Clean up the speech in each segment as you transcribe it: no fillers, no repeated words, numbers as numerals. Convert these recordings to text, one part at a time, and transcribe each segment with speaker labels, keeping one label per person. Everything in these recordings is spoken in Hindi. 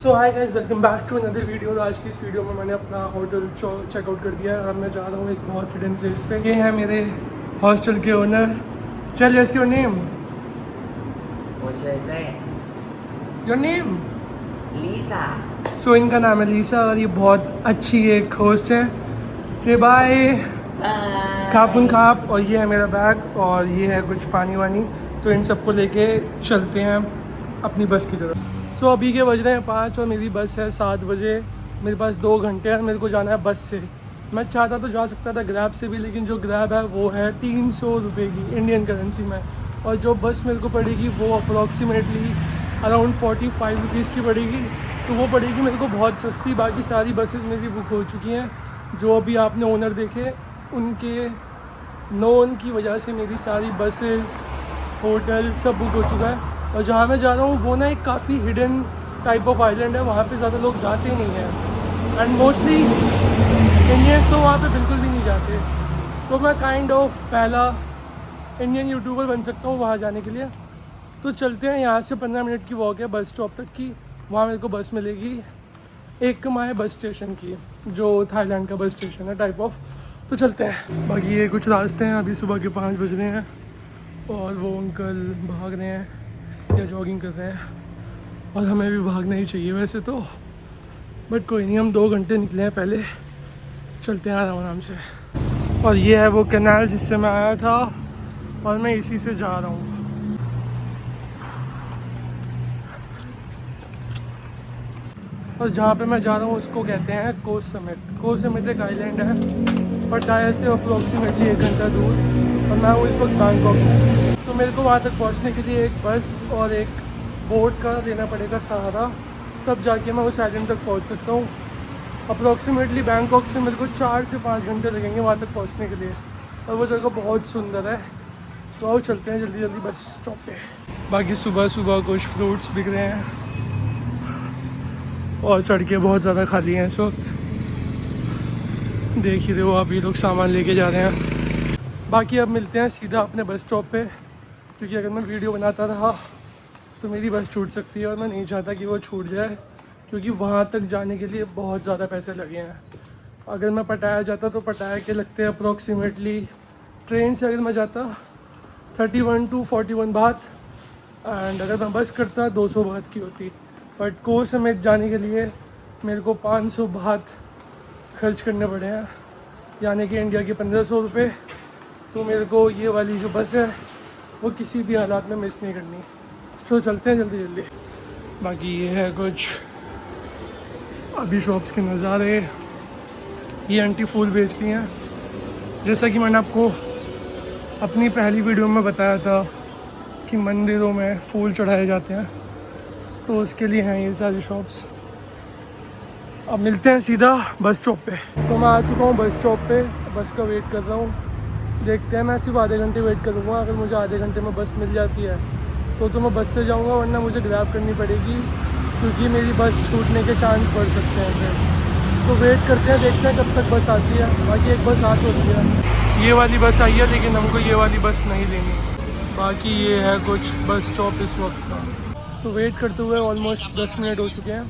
Speaker 1: So hi guys, welcome back to another video. आज की इस वीडियो में मैंने अपना होटल चेकआउट कर दिया है और मैं जा रहा हूँ एक बहुत हिडन प्लेस पे। ये है मेरे हॉस्टल के owner. Tell us your name. Your name?
Speaker 2: Lisa.
Speaker 1: So इनका नाम है लीसा और ये बहुत अच्छी एक होस्ट है। से बाय खापुन खाप। और ये है मेरा बैग और ये है कुछ पानी वानी, तो इन सबको लेके चलते हैं अपनी बस की तरफ। सो अभी के बज रहे हैं 5 और मेरी बस है 7 बजे। मेरे पास 2 घंटे हैं, मेरे को जाना है बस से। मैं चाहता तो जा सकता था ग्रैब से भी, लेकिन जो ग्रैब है वो है 300 रुपये की इंडियन करेंसी में, और जो बस मेरे को पड़ेगी वो अप्रॉक्सीमेटली अराउंड 45 रुपीज़ की पड़ेगी। तो वो पड़ेगी मेरे को बहुत सस्ती। बाकी सारी बसेस मेरी बुक हो चुकी हैं। जो अभी आपने ओनर देखे उनके नोन की वजह से मेरी सारी बसेस, होटल सब बुक हो चुका है। और जहाँ मैं जा रहा हूँ वो ना एक काफ़ी हिडन टाइप ऑफ आइलैंड है, वहाँ पे ज़्यादा लोग जाते नहीं हैं एंड मोस्टली इंडियंस तो वहाँ पे बिल्कुल भी नहीं जाते। तो मैं काइंड ऑफ पहला इंडियन यूट्यूबर बन सकता हूँ वहाँ जाने के लिए। तो चलते हैं। यहाँ से 15 मिनट की वॉक है बस स्टॉप तक की। वहाँ मेरे को बस मिलेगी एकमाय बस स्टेशन की, जो थाईलैंड का बस स्टेशन है टाइप ऑफ। तो चलते हैं। बाकी ये कुछ रास्ते हैं। अभी सुबह के 5 बज रहे हैं और वो अंकल भाग रहे हैं या जॉगिंग कर रहे हैं, और हमें भी भागना ही चाहिए वैसे तो, बट कोई नहीं, हम 2 घंटे निकले हैं पहले। चलते हैं आराम से। और ये है वो कैनाल जिससे मैं आया था और मैं इसी से जा रहा हूँ। और जहाँ पे मैं जा रहा हूँ उसको कहते हैं को समिट। को समिट एक आइलैंड है पटाया से अप्रोक्सीमेटली 1 घंटा दूर, और मैं हूँ इस वक्त बैंकॉक में। तो मेरे को वहाँ तक पहुँचने के लिए एक बस और एक बोट का लेना पड़ेगा सहारा, तब जाके मैं उस आइलैंड तक पहुँच सकता हूँ। अप्रोक्सीमेटली बैंकॉक से मेरे को 4 से 5 घंटे लगेंगे वहाँ तक पहुँचने के लिए, और वो जगह बहुत सुंदर है। तो आओ चलते हैं जल्दी जल्दी बस स्टॉप पे। बाकी सुबह सुबह कुछ फ्रूट्स बिक रहे हैं और सड़कें बहुत ज़्यादा खाली हैं इस वक्त। देख ही रहे हो आप, ये लोग सामान लेके जा रहे हैं। बाकी अब मिलते हैं सीधा अपने बस स्टॉप पे, क्योंकि अगर मैं वीडियो बनाता रहा तो मेरी बस छूट सकती है और मैं नहीं चाहता कि वो छूट जाए, क्योंकि वहाँ तक जाने के लिए बहुत ज़्यादा पैसे लगे हैं। अगर मैं पटाया जाता तो पटाया के लगते हैं अप्रॉक्सीमेटली, ट्रेन से अगर मैं जाता 31 to 41 बात, एंड अगर मैं बस करता 200 बात की होती। बट को समेत जाने के लिए मेरे को 500 बात खर्च करने पड़े हैं, यानी कि इंडिया के 1500 रुपये। तो मेरे को ये वाली जो बस है वो किसी भी हालात में मिस नहीं करनी। तो चलते हैं जल्दी जल्दी। बाकी ये है कुछ अभी शॉप्स के नज़ारे। ये आंटी फूल बेचती हैं, जैसा कि मैंने आपको अपनी पहली वीडियो में बताया था कि मंदिरों में फूल चढ़ाए जाते हैं, तो उसके लिए हैं ये सारी शॉप्स। अब मिलते हैं सीधा बस स्टॉप पे। तो मैं आ चुका हूँ बस स्टॉप पे, बस का वेट कर रहा हूँ। देखते हैं, मैं सिर्फ आधे घंटे वेट करूँगा। अगर मुझे आधे घंटे में बस मिल जाती है तो मैं बस से जाऊँगा, वरना मुझे ग्रैब करनी पड़ेगी, क्योंकि मेरी बस छूटने के चांस बढ़ सकते हैं फिर। तो वेट करते हैं, देखते हैं कब तक बस आती है। बाकी एक बस आ तो रही है, ये वाली बस आई है, लेकिन हमको ये वाली बस नहीं लेनी। बाकी ये है कुछ बस स्टॉप इस वक्त का। तो वेट करते हुए ऑलमोस्ट 10 मिनट हो चुके हैं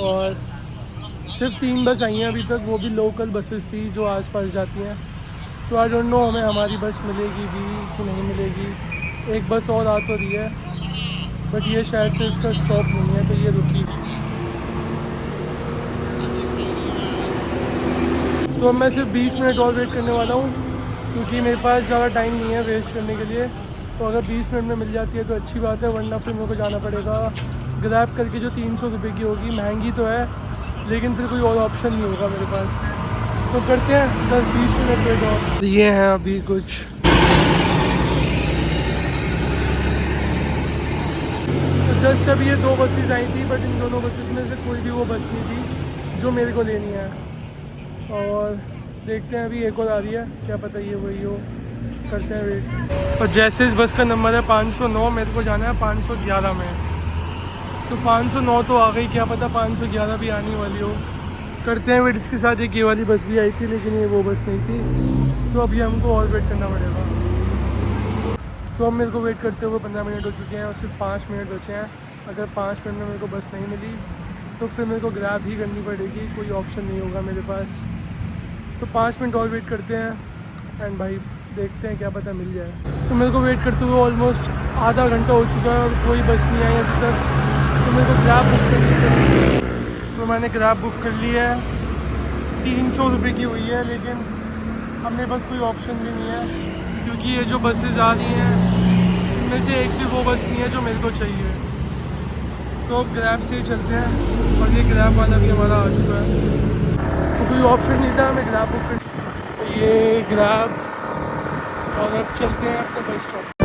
Speaker 1: और सिर्फ 3 बस आई हैं अभी तक, वो भी लोकल बसेस थी जो आसपास जाती हैं। तो आई डोंट नो हमें हमारी बस मिलेगी भी कि नहीं मिलेगी। एक बस और आ तो रही है, बट ये शायद से इसका स्टॉप नहीं है, तो ये रुकी। तो अब मैं सिर्फ 20 मिनट और वेट करने वाला हूँ, क्योंकि मेरे पास ज़्यादा टाइम नहीं है वेस्ट करने के लिए। तो अगर 20 मिनट में मिल जाती है तो अच्छी बात है, वरना फिर मेरे को जाना पड़ेगा ग्रैब करके, जो 300 रुपये की होगी। महंगी तो है, लेकिन फिर कोई और ऑप्शन नहीं होगा मेरे पास। तो करते हैं 10-20 मिनट वेट और। ये हैं अभी कुछ तो जस्ट अभी ये 2 बसेस आई थी, बट इन दोनों बसेस में से कोई भी वो बस नहीं थी जो मेरे को लेनी है। और देखते हैं, अभी एक और आ रही है, क्या पता ये वही हो। करते हैं वेट। और जैसे इस बस का नंबर है 509, मेरे को जाना है 511 में। तो 509 तो आ गई, क्या पता 511 भी आने वाली हो। करते हैं वेट। इसके साथ एक ये वाली बस भी आई थी, लेकिन ये वो बस नहीं थी, तो अभी हमको और वेट करना पड़ेगा। तो अब मेरे को वेट करते हुए 15 मिनट हो चुके हैं और सिर्फ 5 मिनट बचे हैं। अगर 5 मिनट में मेरे को बस नहीं मिली तो फिर मेरे को ग्रैब ही करनी पड़ेगी, कोई ऑप्शन नहीं होगा मेरे पास। तो 5 मिनट और वेट करते हैं एंड भाई देखते हैं, क्या पता मिल जाए। तो मेरे को वेट करते हुए ऑलमोस्ट आधा घंटा हो चुका है और कोई बस नहीं आई अभी तक। तो मेरे को ग्रैब बुक करनी पड़ेगी। तो मैंने ग्रैब बुक कर ली है, 300 रुपये की हुई है, लेकिन हमने बस कोई ऑप्शन भी नहीं है क्योंकि ये जो बसेज आ रही हैं इनमें से एक भी वो बस नहीं है जो मेरे को चाहिए। तो ग्रैब से ही चलते हैं और ये ग्रैब वाला भी हमारा आ चुका है। तो कोई ऑप्शन नहीं था, हमें ग्रैब बुक कर, ये ग्रैब, और अब चलते हैं अपने बस स्टॉप।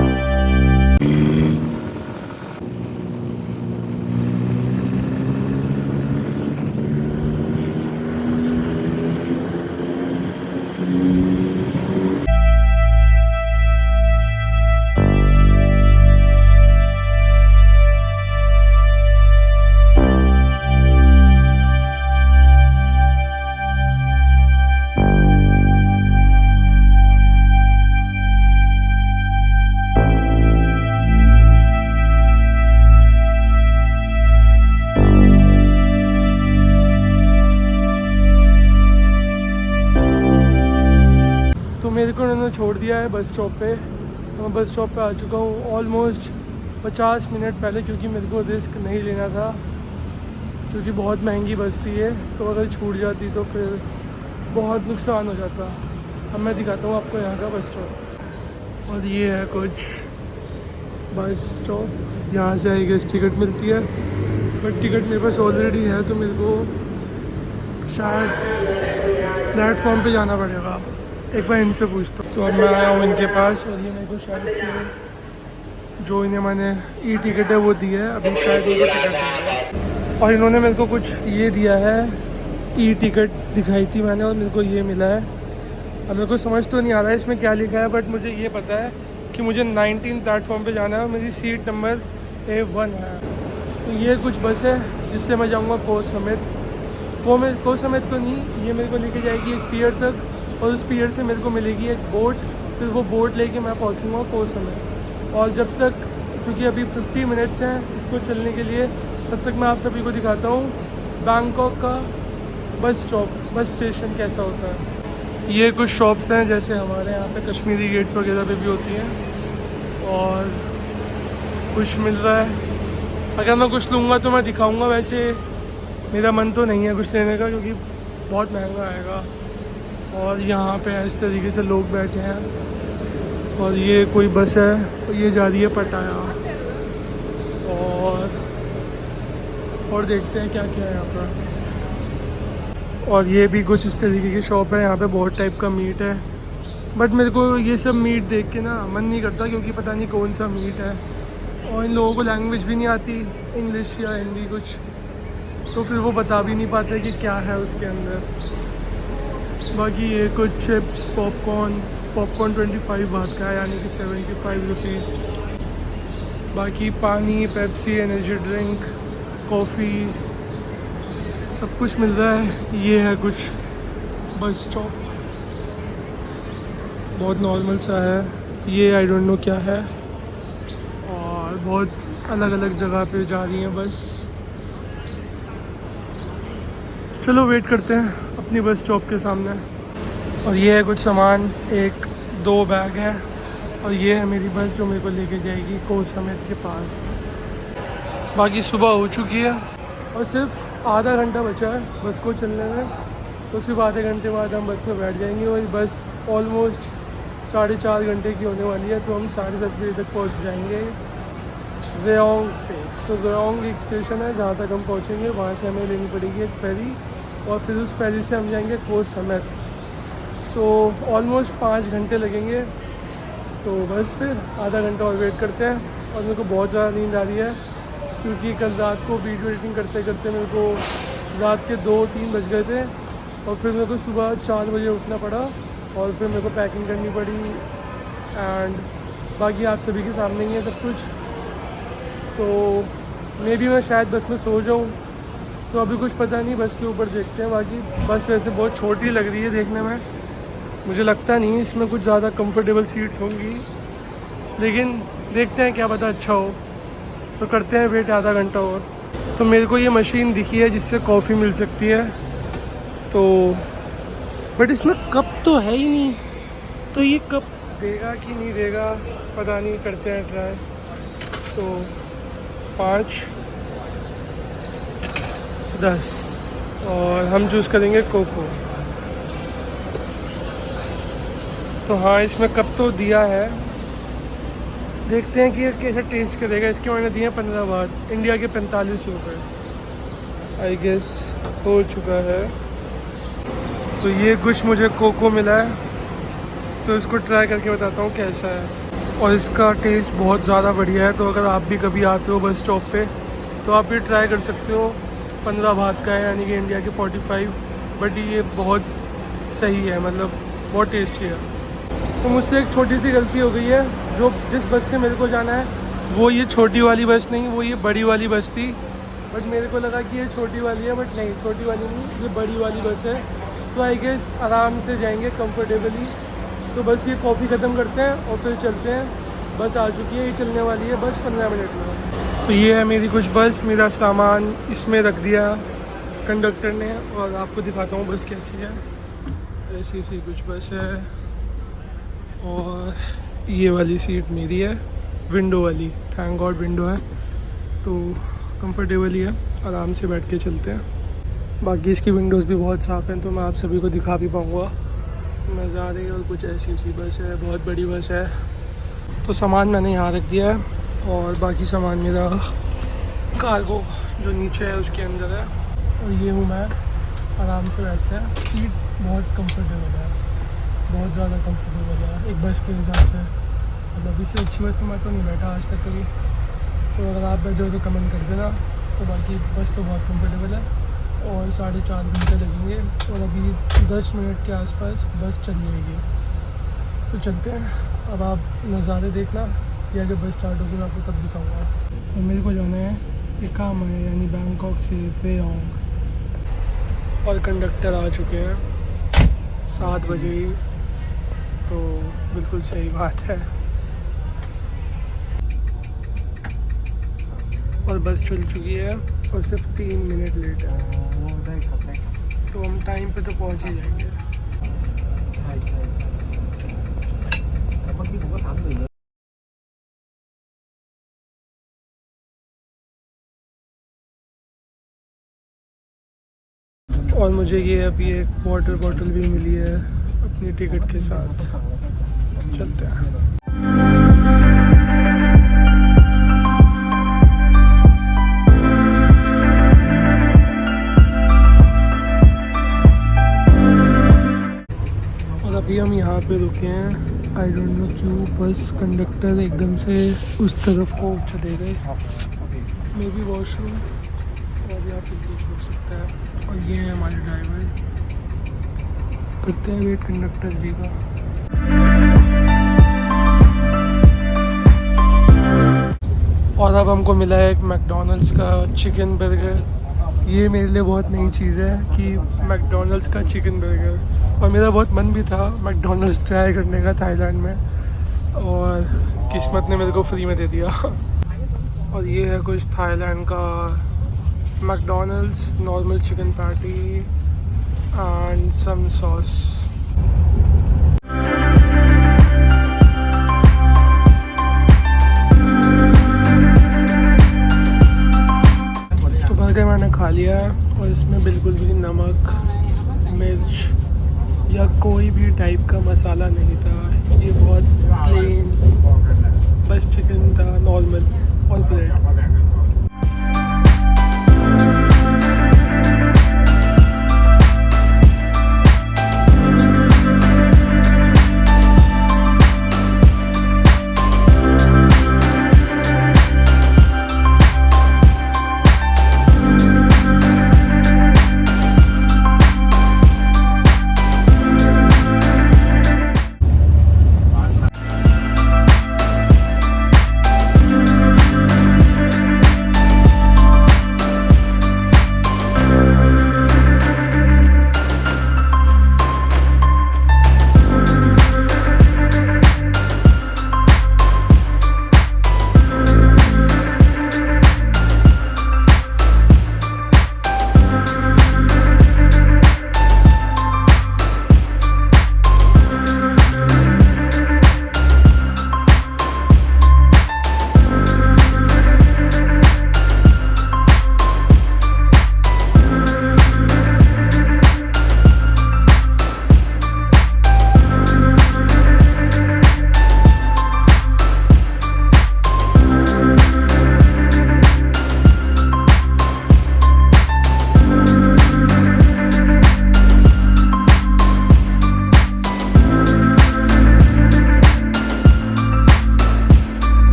Speaker 1: मेरे को उन्होंने छोड़ दिया है बस स्टॉप पे। मैं बस स्टॉप पे आ चुका हूँ ऑलमोस्ट 50 मिनट पहले, क्योंकि मेरे को रिस्क नहीं लेना था क्योंकि बहुत महंगी बस थी ये। तो अगर छूट जाती तो फिर बहुत नुकसान हो जाता। अब मैं दिखाता हूँ आपको यहाँ का बस स्टॉप। और ये है कुछ बस स्टॉप, यहाँ से आई गेस टिकट मिलती है, बट टिकट मेरे पास ऑलरेडी है तो मेरे को शायद प्लेटफॉर्म पे जाना पड़ेगा। एक बार इनसे पूछता हूँ। तो अब मैं आया हूँ इनके पास और ये मेरे को शायद से जो इन्हें मैंने ई टिकट है वो दी है, अभी शायद इनको टिकट है। और इन्होंने मेरे को कुछ ये दिया है, ई टिकट दिखाई थी मैंने और मेरे को ये मिला है। अब मेरे को समझ तो नहीं आ रहा है इसमें क्या लिखा है, बट मुझे ये पता है कि मुझे 19 प्लेटफॉर्म पे जाना है और मेरी सीट नंबर A1 है। तो ये कुछ बस है जिससे मैं जाऊँगा कोस समेत। कोस समेत तो नहीं, ये मेरे को लेके जाएगी एक पियर तक और उस पियर से मेरे को मिलेगी एक बोट, फिर वो बोट लेके मैं पहुंचूंगा कोस समेत। और जब तक, क्योंकि अभी 50 मिनट्स हैं इसको चलने के लिए, तब तक मैं आप सभी को दिखाता हूँ बैंकॉक का बस स्टॉप, बस स्टेशन कैसा होता है। ये कुछ शॉप्स हैं जैसे हमारे यहाँ पे कश्मीरी गेट्स वगैरह पे भी होती हैं और कुछ मिल रहा है। अगर मैं कुछ लूँगा तो मैं दिखाऊँगा, वैसे मेरा मन तो नहीं है कुछ लेने का क्योंकि बहुत महंगा आएगा। और यहाँ पे इस तरीके से लोग बैठे हैं और ये कोई बस है और ये जा रही है पटाया। और देखते हैं क्या क्या है यहाँ पर। और ये भी कुछ इस तरीके की शॉप है, यहाँ पे बहुत टाइप का मीट है, बट मेरे को ये सब मीट देख के ना मन नहीं करता क्योंकि पता नहीं कौन सा मीट है और इन लोगों को लैंग्वेज भी नहीं आती, इंग्लिश या हिंदी कुछ, तो फिर वो बता भी नहीं पाते कि क्या है उसके अंदर। बाकी ये कुछ चिप्स, पॉपकॉर्न 25 बात का है, यानी कि 75 रुपीज़। बाकी पानी, पेप्सी, एनर्जी ड्रिंक, कॉफ़ी, सब कुछ मिल रहा है। ये है कुछ बस स्टॉप, बहुत नॉर्मल सा है ये, आई डोंट नो क्या है। और बहुत अलग अलग जगह पे जा रही हैं बस। चलो वेट करते हैं अपनी बस स्टॉप के सामने। और ये है कुछ सामान, 1-2 बैग है और ये है मेरी बस जो मेरे को लेके जाएगी कोस समेत के पास। बाकी सुबह हो चुकी है और सिर्फ आधा घंटा बचा है बस को चलने में, तो सिर्फ आधे घंटे बाद हम बस में बैठ जाएंगे और बस ऑलमोस्ट 4.5 घंटे की होने वाली है। तो हम 10:30 बजे तक पहुँच जाएंगे रेओंग पे। तो रेओंग एक स्टेशन है जहाँ तक हम पहुँचेंगे, वहाँ से हमें लेनी पड़ेगी एक फेरी और फिर उस फेरी से हम जाएंगे कोस समेत। तो ऑलमोस्ट 5 घंटे लगेंगे। तो बस फिर आधा घंटा और वेट करते हैं। और मेरे को बहुत ज़्यादा नींद आ रही है क्योंकि कल रात को वीडियो एडिटिंग करते करते मेरे को रात के 2-3 बज गए थे और फिर मेरे को सुबह 4 बजे उठना पड़ा और फिर मेरे को पैकिंग करनी पड़ी। एंड बाकी आप सभी के सामने ही है सब कुछ। तो मे बी मैं शायद बस में सो जाऊँ, तो अभी कुछ पता नहीं, बस के ऊपर देखते हैं। बाकी बस वैसे बहुत छोटी लग रही है देखने में, मुझे लगता नहीं इसमें कुछ ज़्यादा कंफर्टेबल सीट्स होंगी, लेकिन देखते हैं क्या पता अच्छा हो। तो करते हैं वेट आधा घंटा और। तो मेरे को ये मशीन दिखी है जिससे कॉफ़ी मिल सकती है, तो बट इसमें कप तो है ही नहीं, तो ये कप देगा कि नहीं देगा पता नहीं, करते हैं ट्राई। तो 5, 10 और हम चूज़ करेंगे कोको। तो हाँ, इसमें कप तो दिया है, देखते हैं कि ये कैसा टेस्ट करेगा। इसके मैंने दिए 15 बात, इंडिया के 45 रुपये आई गेस हो चुका है। तो ये कुछ मुझे कोको मिला है, तो इसको ट्राई करके बताता हूँ कैसा है। और इसका टेस्ट बहुत ज़्यादा बढ़िया है, तो अगर आप भी कभी आते हो बस स्टॉप पे तो आप भी ट्राई कर सकते हो। 15 बात का है, यानी कि इंडिया के 45, बट ये बहुत सही है, मतलब बहुत टेस्टी है। तो मुझसे एक छोटी सी गलती हो गई है, जो जिस बस से मेरे को जाना है वो ये छोटी वाली बस नहीं, वो ये बड़ी वाली बस थी। बट मेरे को लगा कि ये छोटी वाली है, बट नहीं, छोटी वाली नहीं, ये बड़ी वाली बस है। तो आई गेस आराम से जाएंगे कंफर्टेबली। तो बस ये कॉफ़ी ख़त्म करते हैं और फिर चलते हैं। बस आ चुकी है, ये चलने वाली है बस 15 मिनट में। तो ये है मेरी कुछ बस, मेरा सामान इसमें रख दिया कंडक्टर ने, और आपको दिखाता हूँ बस कैसी है। ऐसी सी कुछ बस है, और ये वाली सीट मेरी है, विंडो वाली, थैंक गॉड विंडो है, तो कंफर्टेबल ही है, आराम से बैठ के चलते हैं। बाकी इसकी विंडोज़ भी बहुत साफ़ हैं, तो मैं आप सभी को दिखा भी पाऊँगा नज़ारे। और कुछ ऐसी सी बस है, बहुत बड़ी बस है। तो सामान मैंने यहाँ रख दिया है, और बाकी सामान मेरा कार्गो जो नीचे है उसके अंदर है। और ये हूँ मैं, आराम से बैठते हैं। सीट बहुत कंफर्टेबल है, बहुत ज़्यादा कंफर्टेबल है एक बस के हिसाब से। मतलब इससे अच्छी बस तो मैं तो नहीं बैठा आज तक कभी, तो अगर आप बैठे हो तो कमेंट कर देना। तो बाकी बस तो बहुत कंफर्टेबल है, और 4.5 घंटे लगेंगे, और अभी 10 मिनट के आसपास बस चल जाएगी। तो चलते हैं, अब आप नज़ारे देखना, या जब बस स्टार्ट होगी मैं आपको तब दिखाऊँगा। तो मेरे को जाना है एकामा है, यानी बैंकॉक से पेयोंग, और कंडक्टर आ चुके हैं 7 बजे ही, तो बिल्कुल सही बात है। और बस चल चुकी है, और सिर्फ 3 मिनट लेट है, तो हम टाइम पे तो पहुंच ही जाएंगे। और मुझे ये अभी एक वाटर बॉटल भी मिली है अपनी टिकट के साथ। चलते हैं। और अभी हम यहाँ पे रुके हैं, आई डोंट नो क्यों, बस कंडक्टर एकदम से उस तरफ को चले गए, मे बी वॉशरूम, और या फिर कुछ हो सकता है। और ये है हमारे ड्राइवर, करते हैं वेट कंडक्टर जी का। और अब हमको मिला है एक मैकडोनल्ड्स का चिकन बर्गर। ये मेरे लिए बहुत नई चीज़ है कि मैकडोनल्ड्स का चिकन बर्गर, और मेरा बहुत मन भी था मैकडोनल्ड्स ट्राई करने का थाईलैंड में, और किस्मत ने मेरे को फ्री में दे दिया। और ये है कुछ थाईलैंड का McDonald's, normal chicken patty and some sauce. तो बर्गर मैंने खा लिया है, और इसमें बिल्कुल भी नमक, मिर्च या कोई भी टाइप का मसाला नहीं था। ये बहुत प्लेन बस चिकन था, नॉर्मल, और ब्रेड।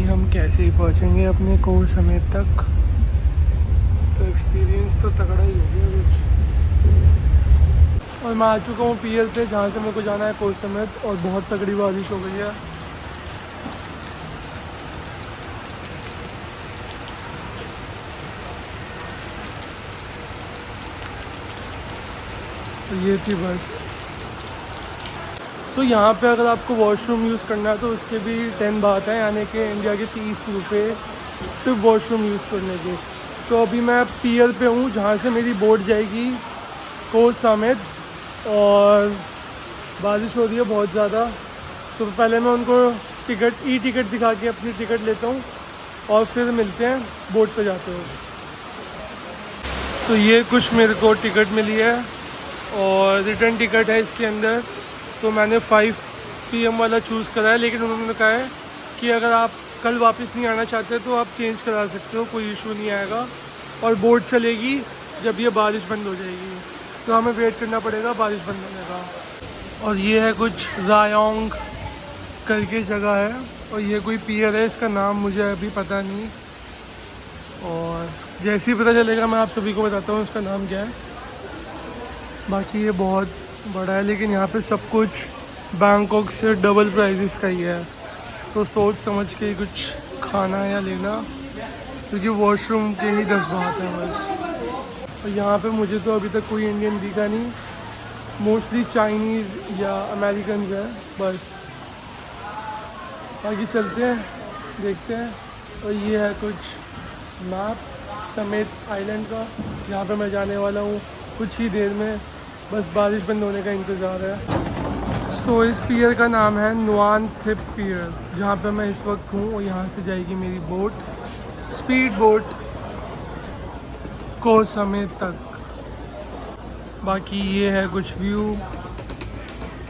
Speaker 1: अभी हम कैसे ही पहुँचेंगे अपने कोह समेत तक। तो एक्सपीरियंस तो तगड़ा ही हो गया कुछ। और मैं आ चुका हूँ पीएल पे, जहाँ से मेरे को जाना है कोह समेत, और बहुत तगड़ी बारिश हो गई है। तो ये थी बस। सो यहाँ पे अगर आपको वॉशरूम यूज़ करना है तो उसके भी 10 बात है, यानी कि इंडिया के 30 रुपये सिर्फ वॉशरूम यूज़ करने के। तो अभी मैं पीएल पे हूँ, जहाँ से मेरी बोट जाएगी कोह समेत, और बारिश हो रही है बहुत ज़्यादा। तो पहले मैं उनको ई टिकट दिखा के अपनी टिकट लेता हूँ, और फिर मिलते हैं बोट पे जाते हुए। तो ये कुछ मेरे को टिकट मिली है, और रिटर्न टिकट है इसके अंदर। तो मैंने 5 PM वाला चूज़ करा है, लेकिन उन्होंने कहा है कि अगर आप कल वापस नहीं आना चाहते तो आप चेंज करा सकते हो, कोई इशू नहीं आएगा। और बोट चलेगी जब ये बारिश बंद हो जाएगी, तो हमें वेट करना पड़ेगा बारिश बंद होने का। और ये है कुछ रायोंग करके जगह है, और ये कोई पियर है, इसका नाम मुझे अभी पता नहीं, और जैसे ही पता चलेगा मैं आप सभी को बताता हूँ इसका नाम क्या है। बाकी ये बहुत बड़ा है, लेकिन यहाँ पे सब कुछ बैंकॉक से डबल प्राइसेस का ही है। तो सोच समझ के ही कुछ खाना या लेना, क्योंकि वॉशरूम के ही 10 बात हैं बस। और यहाँ पे मुझे तो अभी तक कोई इंडियन दिखा नहीं, मोस्टली चाइनीज़ या अमेरिकन है बस। बाकी चलते हैं, देखते हैं। और ये है कुछ मैप समेत आइलैंड का, जहाँ पे मैं जाने वाला हूँ कुछ ही देर में, बस बारिश बंद होने का इंतज़ार है। सो इस पियर का नाम है नुआन थिप पियर, जहाँ पे मैं इस वक्त हूँ, और यहाँ से जाएगी मेरी बोट, स्पीड बोट, कोह समेत तक। बाकी ये है कुछ व्यू,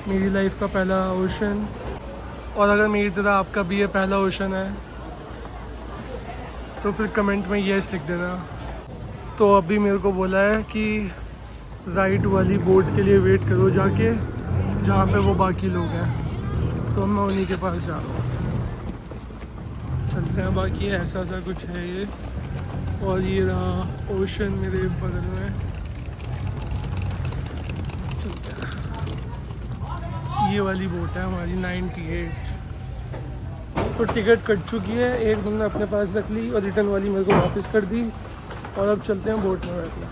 Speaker 1: मेरी लाइफ का पहला ओशन। और अगर मेरी तरह आपका भी ये पहला ओशन है तो फिर कमेंट में यस लिख देना। तो अभी मेरे को बोला है कि राइट वाली बोट के लिए वेट करो जाके, जहाँ पे वो बाकी लोग हैं, तो मैं उन्हीं के पास जा रहा हूँ। चलते हैं। बाकी ऐसा सा कुछ है ये, और ये रहा ओशन मेरे बगल में। चलते हैं। ये वाली बोट है हमारी 98। तो टिकट कट चुकी है, एक बंदा अपने पास रख ली, और रिटर्न वाली मेरे को वापस कर दी, और अब चलते हैं बोट में बैठना।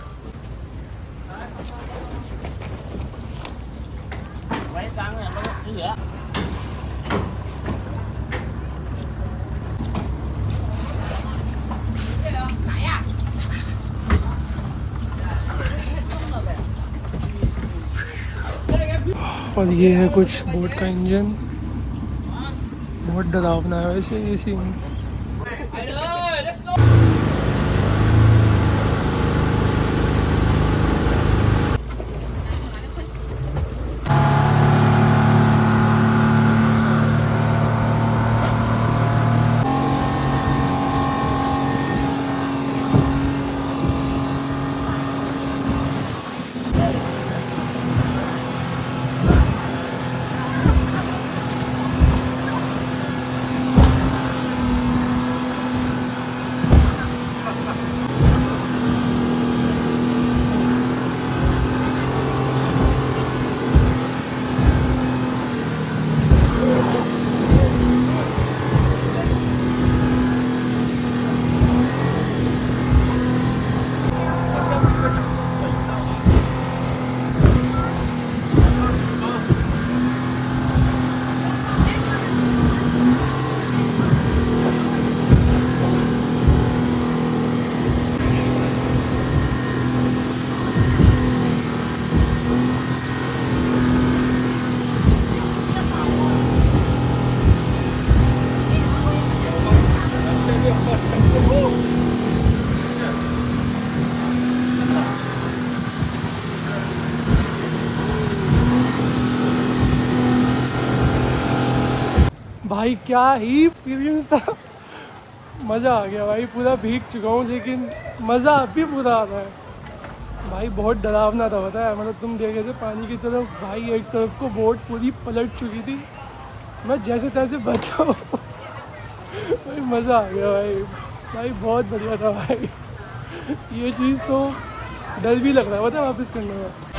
Speaker 1: और ये है कुछ बोट का इंजन, बहुत डरावना है वैसे ये सीन। भाई क्या ही एक्सपीरियंस था, मज़ा आ गया भाई। पूरा भीग चुका हूँ, लेकिन मज़ा अभी पूरा आ रहा है भाई। बहुत डरावना था, पता है, मतलब तुम देखे थे पानी की तरफ भाई, एक तरफ को बोट पूरी पलट चुकी थी, मैं जैसे तैसे बचा हूँ। भाई मज़ा आ गया भाई, भाई बहुत बढ़िया था भाई। ये चीज़ तो डर भी लग रहा है पता है वापस करने में।